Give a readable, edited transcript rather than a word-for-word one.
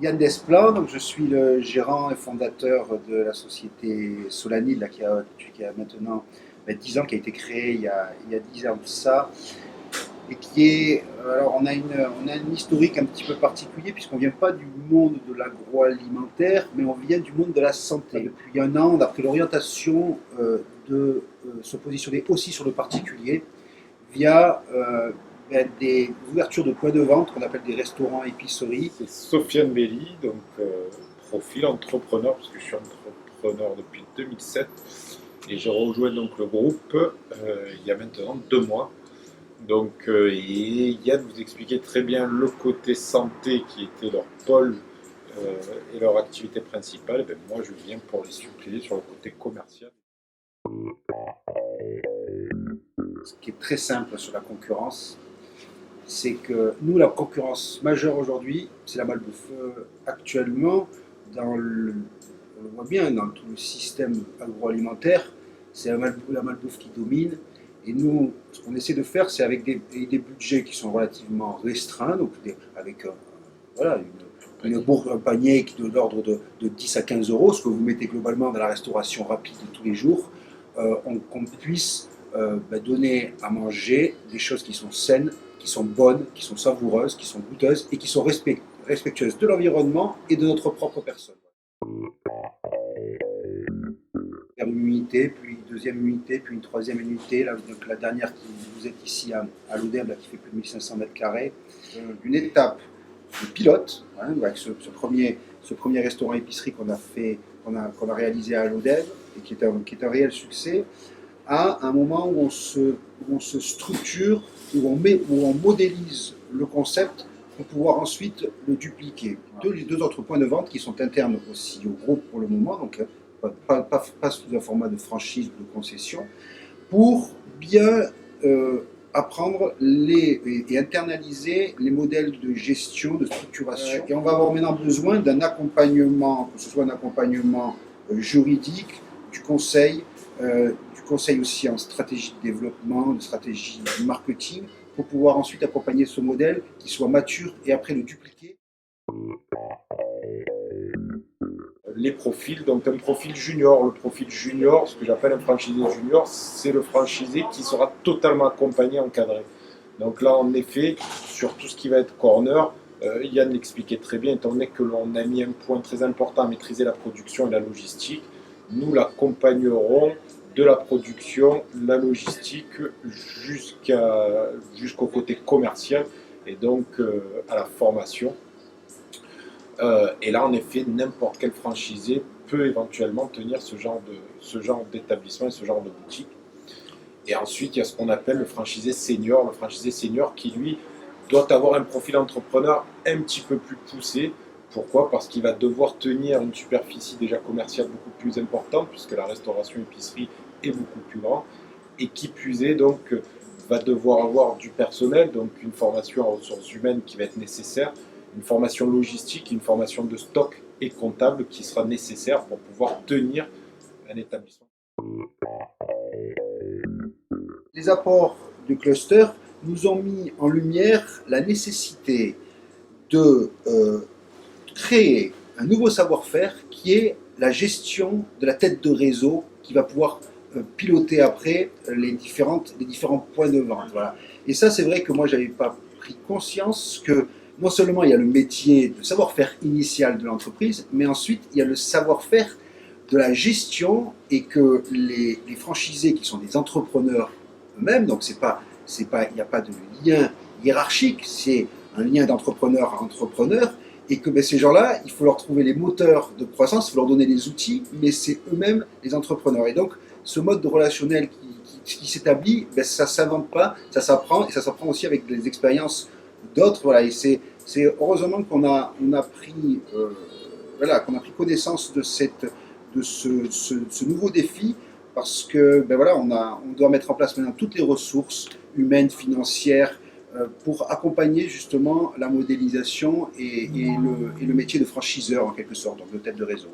Yann Desplan, donc je suis le gérant et fondateur de la société Solanil, là, qui a maintenant 10 ans, qui a été créée il y a 10 ans de ça, et qui est, alors on a un historique un petit peu particulier, puisqu'on ne vient pas du monde de l'agroalimentaire, mais on vient du monde de la santé. Depuis un an, on a pris l'orientation de se positionner aussi sur le particulier, via des ouvertures de points de vente qu'on appelle des restaurants épiceries. C'est Sofiane Belli, donc profil entrepreneur, parce que je suis entrepreneur depuis 2007 et j'ai rejoint donc le groupe il y a maintenant 2 mois. Donc, et Yann vous expliquait très bien le côté santé qui était leur pôle et leur activité principale. Et bien, moi, je viens pour les suppléer sur le côté commercial. Ce qui est très simple sur la concurrence, c'est que nous, la concurrence majeure aujourd'hui, c'est la malbouffe. Actuellement, on le voit bien, dans tout le système agroalimentaire, c'est la malbouffe qui domine. Et nous, ce qu'on essaie de faire, c'est avec des budgets qui sont relativement restreints, donc avec voilà, un panier de l'ordre de 10 à 15 euros, ce que vous mettez globalement dans la restauration rapide de tous les jours, qu'on puisse donner à manger des choses qui sont saines, qui sont bonnes, qui sont savoureuses, qui sont goûteuses et qui sont respectueuses de l'environnement et de notre propre personne. Une unité, puis une deuxième unité, puis une troisième unité. Là, donc la dernière qui vous êtes ici à l'Odeb, qui fait plus de 1500 mètres carrés. Une étape de pilote, hein, avec ce premier restaurant épicerie qu'on a réalisé à l'Odeb et qui est un réel succès, à un moment où on se structure, où on modélise le concept pour pouvoir ensuite le dupliquer. Les deux autres points de vente qui sont internes aussi au groupe pour le moment, donc pas sous un format de franchise ou de concession, pour bien apprendre et internaliser les modèles de gestion, de structuration. Et on va avoir maintenant besoin d'un accompagnement, que ce soit un accompagnement juridique, du conseil aussi en stratégie de développement, de stratégie de marketing, pour pouvoir ensuite accompagner ce modèle qui soit mature et après le dupliquer. Les profils, donc un profil junior. Le profil junior, ce que j'appelle un franchisé junior, c'est le franchisé qui sera totalement accompagné, encadré. Donc là, en effet, sur tout ce qui va être corner, Yann l'expliquait très bien, étant donné que l'on a mis un point très important à maîtriser la production et la logistique, nous l'accompagnerons de la production, la logistique, jusqu'au côté commercial et donc à la formation. Et là, en effet, n'importe quel franchisé peut éventuellement tenir ce genre d'établissement et ce genre de boutique. Et ensuite, il y a ce qu'on appelle le franchisé senior. Le franchisé senior qui, lui, doit avoir un profil entrepreneur un petit peu plus poussé. Pourquoi ? Parce qu'il va devoir tenir une superficie déjà commerciale beaucoup plus importante, puisque la restauration épicerie est beaucoup plus grande. Et qui plus est, donc, va devoir avoir du personnel, donc une formation en ressources humaines qui va être nécessaire, une formation logistique, une formation de stock et comptable qui sera nécessaire pour pouvoir tenir un établissement. Les apports du cluster nous ont mis en lumière la nécessité de créer un nouveau savoir-faire qui est la gestion de la tête de réseau qui va pouvoir piloter après les différents points de vente. Voilà. Et ça, c'est vrai que moi, je n'avais pas pris conscience que non seulement il y a le métier, le savoir-faire initial de l'entreprise, mais ensuite il y a le savoir-faire de la gestion et que les franchisés qui sont des entrepreneurs eux-mêmes, donc il n'y a pas de lien hiérarchique, c'est un lien d'entrepreneur à entrepreneur, et que ces gens-là, il faut leur trouver les moteurs de croissance, il faut leur donner les outils, mais c'est eux-mêmes les entrepreneurs. Et donc ce mode de relationnel qui s'établit, ça ne s'invente pas, ça s'apprend, et ça s'apprend aussi avec des expériences d'autres. Voilà, et c'est heureusement qu'on a pris connaissance de ce nouveau défi, parce que on doit mettre en place maintenant toutes les ressources humaines, financières, pour accompagner justement la modélisation et le métier de franchiseur en quelque sorte, donc de tête de réseau.